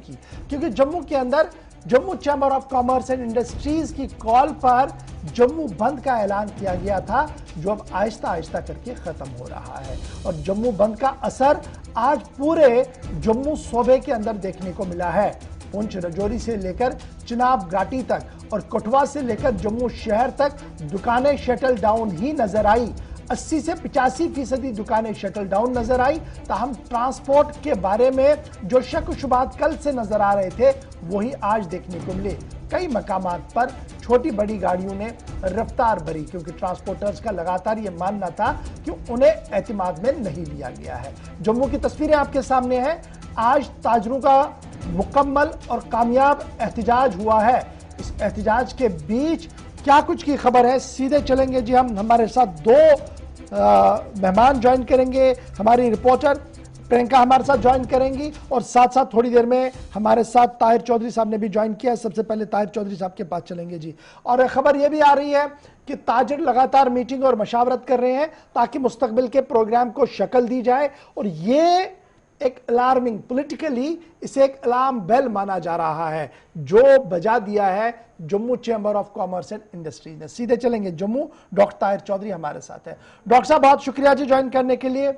की, क्योंकि जम्मू के अंदर Jammu chamber of commerce and industries की कॉल पर जम्मू बंद का ऐलान किया गया था, जो अब आहिस्ता आहिस्ता करके खत्म हो रहा है। और जम्मू बंद का असर आज पूरे जम्मू सूबे के अंदर देखने को मिला है। पुंछ राजौरी से लेकर चिनाब घाटी तक और कठुआ से लेकर जम्मू शहर तक दुकानें शटल डाउन ही नजर आई। 80 से 85% दुकानें शटल डाउन नजर आई। ताहम ट्रांसपोर्ट के बारे में जो शक शुबात कल से नजर आ रहे थे, वही आज देखने को मिले। कई मकामात पर छोटी बड़ी गाड़ियों ने रफ्तार भरी, क्योंकि ट्रांसपोर्टर्स का लगातार यह मानना था कि उन्हें एतमाद में नहीं लिया गया है। जम्मू की तस्वीरें आपके सामने हैं। आज ताजरों का मुकम्मल और कामयाब एहतजाज हुआ है। इस एहतजाज के बीच क्या कुछ की खबर है, सीधे चलेंगे जी हम। हमारे साथ दो मेहमान ज्वाइन करेंगे, हमारी रिपोर्टर प्रियंका हमारे साथ ज्वाइन करेंगी और साथ साथ थोड़ी देर में हमारे साथ ताहिर चौधरी साहब ने भी ज्वाइन किया है। सबसे पहले ताहिर चौधरी साहब के पास चलेंगे जी। और खबर यह भी आ रही है कि ताजिर लगातार मीटिंग और मशावरत कर रहे हैं ताकि मुस्तकबिल के प्रोग्राम को शक्ल दी जाए, और ये एक अलार्मिंग, पॉलिटिकली इसे एक अलार्म बेल माना जा रहा है जो बजा दिया है Jammu chamber of commerce and industries ने। सीधे चलेंगे जम्मू, डॉक्टर ताहिर चौधरी हमारे साथ है। डॉक्टर साहब बहुत शुक्रिया जी ज्वाइन करने के लिए।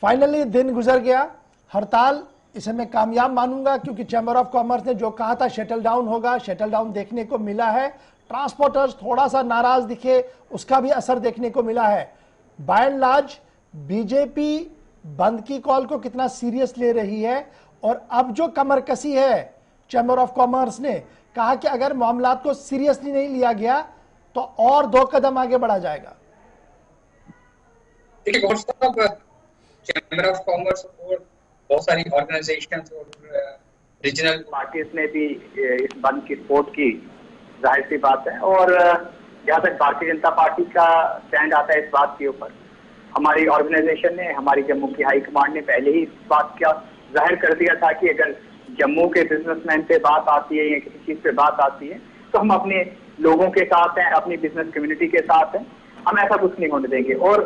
फाइनली दिन गुजर गया, हड़ताल इसे मैं कामयाब मानूंगा, क्योंकि चैम्बर ऑफ कॉमर्स ने जो कहा था शटल डाउन होगा, शटल डाउन देखने को मिला है। ट्रांसपोर्टर्स थोड़ा सा नाराज दिखे, उसका भी असर देखने को मिला है। बाय एंड लार्ज बीजेपी बंद की कॉल को कितना सीरियस ले रही है, और अब जो कमर कसी है चैम्बर ऑफ कॉमर्स ने कहा कि अगर मामलात को सीरियसली नहीं लिया गया तो और 2 कदम आगे बढ़ा जाएगा। देखिए चैम्बर ऑफ कॉमर्स और बहुत सारी ऑर्गेनाइजेशंस और रीजनल पार्टीज ने भी इस बंद की सपोर्ट की, जाहिर सी बात है। और जहाँ तक भारतीय जनता पार्टी का स्टैंड आता है इस बात के ऊपर, हमारी ऑर्गेनाइजेशन ने, हमारी जम्मू की हाई कमांड ने पहले ही इस बात का जाहिर कर दिया था कि अगर जम्मू के बिजनेसमैन पे बात आती है या किसी चीज पे बात आती है तो हम अपने लोगों के साथ हैं, अपनी बिजनेस कम्युनिटी के साथ हैं, हम ऐसा कुछ नहीं होने देंगे। और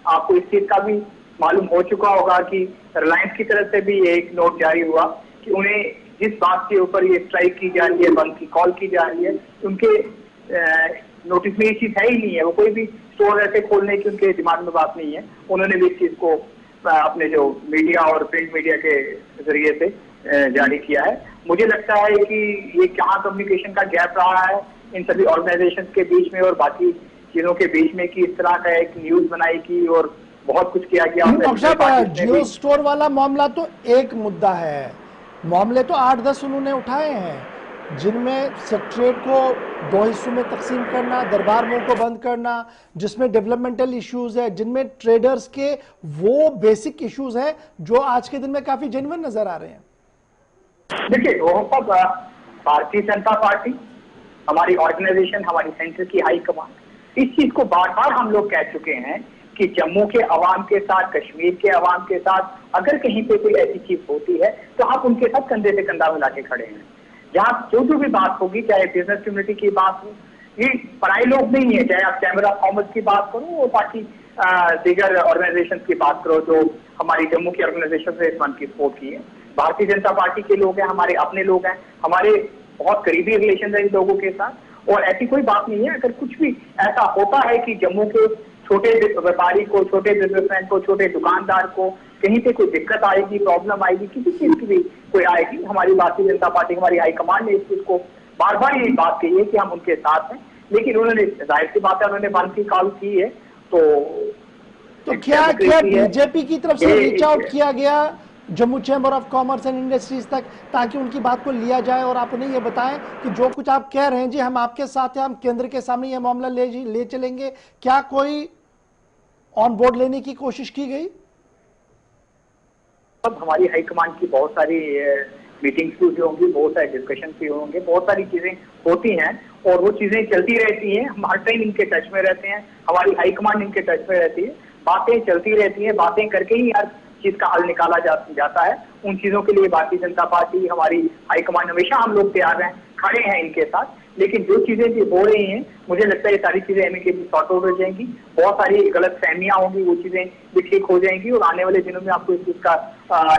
आपको इस चीज का भी मालूम हो चुका होगा कि रिलायंस की तरफ से भी एक नोट जारी हुआ कि उन्हें जिस बात के ऊपर ये स्ट्राइक की जा रही है, बंद की कॉल की जा रही है, उनके नोटिस में ये चीज है ही नहीं है। वो कोई भी स्टोर ऐसे खोलने की उनके दिमाग में बात नहीं है। उन्होंने भी इस चीज को अपने जो मीडिया और प्रिंट मीडिया के जरिए से जारी किया है। मुझे लगता है कि ये कहाँ कम्युनिकेशन का गैप रहा है इन सभी ऑर्गेनाइजेशन के बीच में और बाकी चीजों के बीच में, कि इस तरह का एक न्यूज बनाई की और बहुत कुछ किया गया। जियो स्टोर वाला मामला तो एक मुद्दा है, मामले तो 8-10 उन्होंने उठाए हैं, जिनमें सेक्रेटरीट को 2 हिस्सों में तकसीम करना, दरबार मोड़ को बंद करना, जिसमें डेवलपमेंटल इश्यूज है, जिनमें ट्रेडर्स के वो बेसिक इश्यूज हैं जो आज के दिन में काफी जेन्युइन नजर आ रहे हैं। देखिए, वो सब भारतीय जनता पार्टी, हमारी ऑर्गेनाइजेशन, हमारी सेंटर की हाई कमांड, इस चीज को बार बार हम लोग कह चुके हैं कि जम्मू के अवाम के साथ, कश्मीर के अवाम के साथ अगर कहीं पे कोई ऐसी चीज होती है तो आप उनके साथ कंधे से कंधा मिला के खड़े हैं। जहाँ जो भी बात होगी, चाहे बिजनेस कम्युनिटी की बात हो, ये पराई लोग नहीं है, चाहे आप चैम्बर ऑफ कॉमर्स की बात करो और बाकी दीगर ऑर्गेनाइजेशन की बात करो जो हमारी जम्मू की ऑर्गेनाइजेशन ने इस बंद की सपोर्ट की है। भारतीय जनता पार्टी के लोग हैं, हमारे अपने लोग हैं, हमारे बहुत करीबी रिलेशन है इन लोगों के साथ, और ऐसी कोई बात नहीं है। अगर कुछ भी ऐसा होता है कि जम्मू के छोटे व्यापारी को, छोटे बिजनेसमैन को, छोटे दुकानदार को कहीं पे कोई दिक्कत आएगी, प्रॉब्लम आएगी, किसी चीज की भी कोई आएगी, हमारी भारतीय जनता पार्टी, हमारी हाईकमांड ने इस चीज को बार बार ये बात कही है कि हम उनके साथ हैं। लेकिन उन्होंने, जाहिर सी बात है, उन्होंने बंद की कॉल की है। तो क्या बीजेपी की तरफ से रीच आउट किया गया Jammu chamber of commerce and industries तक ताकि उनकी बात को लिया जाए, और आप उन्हें ये बताएं कि जो कुछ आप कह रहे हैं जी, हम आपके साथ हैं, हम केंद्र के सामने ये मामला ले चलेंगे, क्या कोई ऑन बोर्ड लेने की कोशिश की गई? अब हमारी हाईकमांड की बहुत सारी मीटिंग्स भी होंगी, बहुत सारे डिस्कशन भी होंगे, बहुत सारी चीजें होती हैं और वो चीजें चलती रहती हैं। हम हर टाइम इनके टच में रहते हैं, हमारी हाईकमांड इनके टच में रहती है, बातें चलती रहती हैं, बातें करके ही हर चीज का हल निकाला जाता है, उन चीजों के लिए भारतीय जनता पार्टी, हमारी हाईकमान, हमेशा हम लोग तैयार हैं, खड़े हैं इनके साथ। लेकिन जो चीजें भी हो रही हैं, मुझे लगता है ये सारी चीजें एमिकेबली सॉर्ट आउट हो जाएंगी, बहुत सारी गलत फहमियां होंगी, वो चीजें भी ठीक हो जाएंगी और आने वाले दिनों में आपको इस चीज का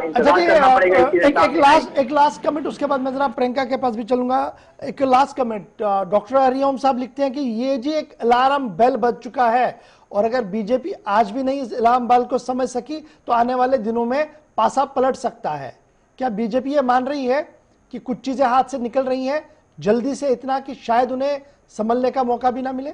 इंतजार करना पड़ेगा। एक लास्ट कमेंट, उसके बाद मैं जरा प्रियंका के पास भी चलूंगा। एक लास्ट कमेंट, डॉक्टर हरिओम साहब लिखते हैं कि ये जी एक अलार्म बेल बज चुका है और अगर बीजेपी आज भी नहीं इस अलार्म बेल को समझ सकी तो आने वाले दिनों में पासा पलट सकता है। क्या बीजेपी ये मान रही है कि कुछ चीजें हाथ से निकल रही हैं जल्दी से, इतना कि शायद उन्हें संभलने का मौका भी ना मिले?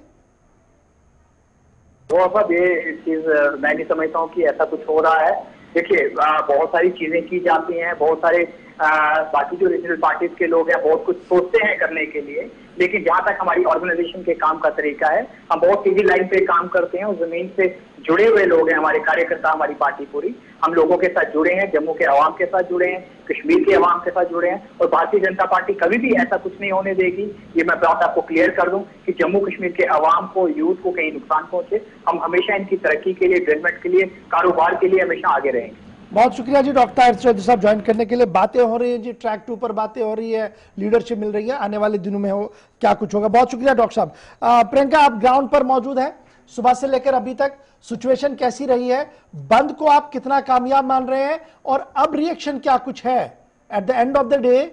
तो अब ये चीज मैं नहीं समझता हूँ कि ऐसा कुछ हो रहा है। देखिए, बहुत सारी चीजें की जाती हैं, बहुत सारे बाकी जो रीजनल पार्टीज के लोग हैं बहुत कुछ सोचते हैं करने के लिए, लेकिन जहां तक हमारी ऑर्गेनाइजेशन के काम का तरीका है, हम बहुत सीधी लाइन पे काम करते हैं और जमीन से जुड़े हुए लोग हैं, हमारे कार्यकर्ता, हमारी पार्टी पूरी, हम लोगों के साथ जुड़े हैं, जम्मू के अवाम के साथ जुड़े हैं, कश्मीर के अवाम के साथ जुड़े हैं और भारतीय जनता पार्टी कभी भी ऐसा कुछ नहीं होने देगी। ये मैं बात आपको क्लियर कर दूं कि जम्मू कश्मीर के अवाम को, यूथ को कहीं नुकसान पहुंचे। हम हमेशा इनकी तरक्की के लिए, डेवलपमेंट के लिए, कारोबार के लिए हमेशा आगे रहेंगे। बहुत शुक्रिया जी डॉक्टर हर्ष चौधरी साहब ज्वाइन करने के लिए। बातें हो रही है जी, ट्रैक 2 पर बातें हो रही है, लीडरशिप मिल रही है, आने वाले दिनों में हो क्या कुछ होगा। बहुत शुक्रिया डॉक्टर साहब। प्रियंका, आप ग्राउंड पर मौजूद हैं, सुबह से लेकर अभी तक सिचुएशन कैसी रही है? बंद को आप कितना कामयाब मान रहे हैं और अब रिएक्शन क्या कुछ है at the end of the day?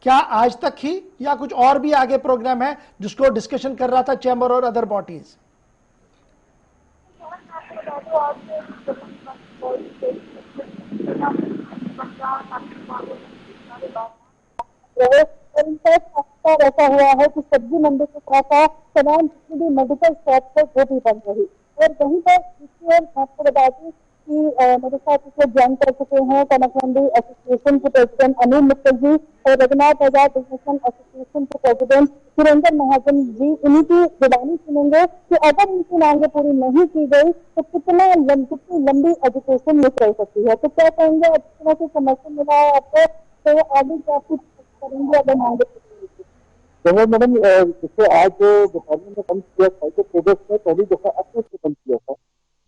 क्या आज तक ही या कुछ और भी आगे प्रोग्राम है जिसको डिस्कशन कर रहा था चैम्बर और अदर बॉडीज? ऐसा हुआ है कि सब्जी मंडी के साथ तमाम जितनी भी मेडिकल शॉप है वो भी बंद रही और वहीं पर आपको बता दें कि मेरे साथ इसमें ज्वाइन कर चुके हैं कनक मंडी एसोसिएशन के प्रेसिडेंट अनिल मित्तल जी और रघुनाथ आजाद बिजनेसमैन एसोसिएशन के प्रेसिडेंट सुरेंद्र महाजन जी। इन्हीं की जुबानी सुनेंगे कि अगर इनकी मांगे पूरी नहीं की गई तो कितनी लंबी एजुकेशन मिस रह सकती है। तो क्या कहेंगे, इस तरह की समस्या मिला है आपको, तो आगे क्या कुछ करेंगे अगर मांगे? मैडम, जैसे आज डिपार्टमेंट ने बंद किया था, जो प्रोजेक्ट में पहली दफा अच्छे से बंद किया था।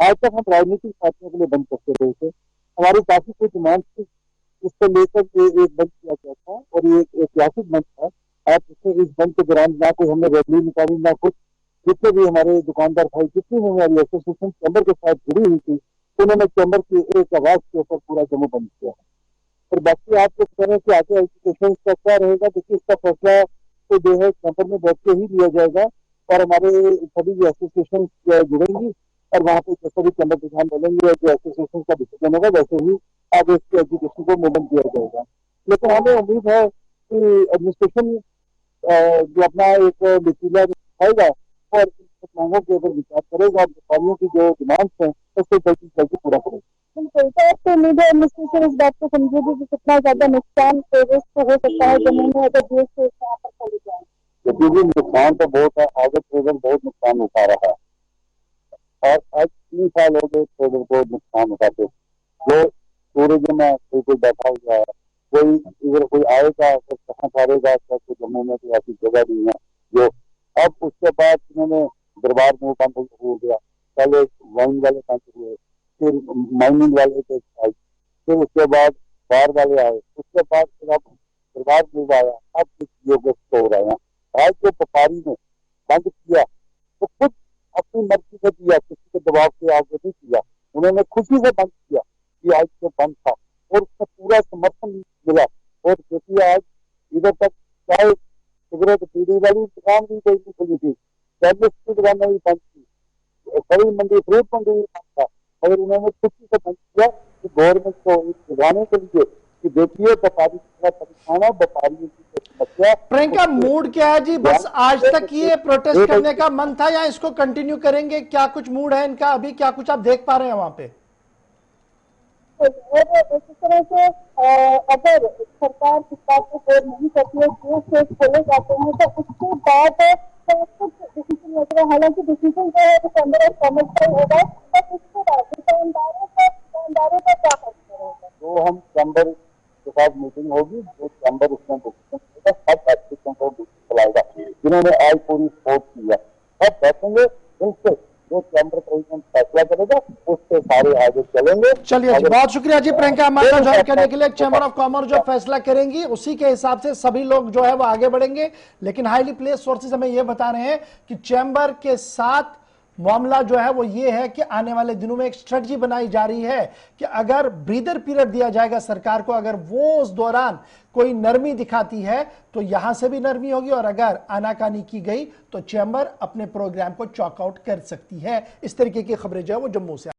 आज तक हम राजनीतिक पार्टियों के लिए बंद करते रहे थे, हमारी काफी कुछ डिमांड थी जिसको लेकर एक बंद किया गया था और ये एक ऐतिहासिक बंद था। आज इसमें इस बंद के दौरान ना कोई हमने रैली निकाली, ना कुछ, जितने भी हमारे दुकानदार भाई, जितनी भी हमारी एसोसिएशन चैम्बर के साथ जुड़ी हुई थी, उन्होंने चैम्बर की एक आवाज के ऊपर पूरा जम्मू बंद किया। और बाकी आप लोग कह रहे हैं कि आगे एजुकेशन का क्या रहेगा, देखिए इसका फैसला तो जो है चैम्बर में बैठ के ही लिया जाएगा और हमारे सभी जो एसोसिएशन जुड़ेंगी और वहाँ पे जैसे भी चैम्बर प्रधान बोलेंगे, जो एसोसिएशन का डिसीजन होगा वैसे ही आगे इसके एजुकेशन को मूवमेंट दिया जाएगा। लेकिन हमें उम्मीद है कि एडमिनिस्ट्रेशन जो अपना एक लचीला दिखाएगा और इन मांगों के ऊपर विचार करेगा और व्यापारियों की जो डिमांड्स हैं उसको जल्दी से जल्दी पूरा करेगा। तो मीडिया एडमिनिस्ट्रेशन इस बात को समझेगी कि कितना ज्यादा नुकसान प्रोजेक्ट को हो सकता है जम्मू में अगर देश से यहाँ पर चले जाए? क्योंकि भी नुकसान तो बहुत है, आगे प्रोजेक्ट बहुत नुकसान उठा रहा है और आज 3 साल हो गए प्रोजेक्ट को नुकसान उठाते। जो टूरिज्म में कोई बैठा हुआ है, कोई इधर कोई आएगा तो कहाँ ठहरेगा, तो जम्मू में तो ऐसी जगह नहीं है जो। अब उसके बाद उन्होंने दरबार में बंद हो गया, पहले वाइन वाले बंद हुए, फिर माइनिंग वाले के आए, फिर उसके बाद बार वाले आए, उसके बाद फिर अब दरबार में आया, अब योग स्टोर आया। आज जो व्यापारी ने बंद किया तो खुद अपनी मर्जी से किया, किसी के दबाव से आगे नहीं किया, उन्होंने खुशी से बंद किया कि आज जो बंद था और उसका पूरा समर्थन मिला। और देखिए आज इधर तक चाहे सिगरेट पीने वाली दुकान भी कोई नहीं खुली थी, टैबलेट की दुकानें भी बंद थी, सभी मंडी, फ्रूट मंडी भी बंद था, मगर उन्होंने खुशी से बंद किया कि गवर्नमेंट को दिखाने के लिए कि देखिए व्यापारी कितना परेशान है, व्यापारियों की समस्या। प्रियंका, मूड क्या है जी? बस आज तक ये प्रोटेस्ट करने का मन था या इसको कंटिन्यू करेंगे? क्या कुछ मूड है इनका अभी, क्या कुछ आप देख पा रहे हैं वहां पे? इस तरह से अगर सरकार इस बात को गौर नहीं करती है, केस खोले जाते हैं तो उसके बाद कुछ डिसीजन होता है। हालांकि डिसीजन जो है वो चैम्बर ऑफ कॉमर्स का होगा और उसके बाद दुकानदारों का क्या फैसला होगा? जो हम चैम्बर के साथ मीटिंग होगी, जो चैम्बर उसमें डिसीजन होगा, सब एप्लीकेशन को चलाएगा। जिन्होंने आज पूरी सपोर्ट किया सब बैठेंगे, उनसे जो चैम्बर प्रेसिडेंट फैसला करेगा उससे सारे आगे चलेंगे। चलिए जी, बहुत शुक्रिया जी प्रियंका हमारे साथ ज्वाइन करने के लिए। चैम्बर ऑफ कॉमर्स जो फैसला करेंगी उसी के हिसाब से सभी लोग जो है वो आगे बढ़ेंगे। लेकिन हाईली प्लेस सोर्सेज हमें ये बता रहे हैं कि चैम्बर के साथ मामला जो है वो ये है कि आने वाले दिनों में एक स्ट्रेटजी बनाई जा रही है कि अगर ब्रीदर पीरियड दिया जाएगा सरकार को, अगर वो उस दौरान कोई नरमी दिखाती है तो यहां से भी नरमी होगी, और अगर आनाकानी की गई तो चैम्बर अपने प्रोग्राम को चॉकआउट कर सकती है। इस तरीके की खबरें जो है वो जम्मू से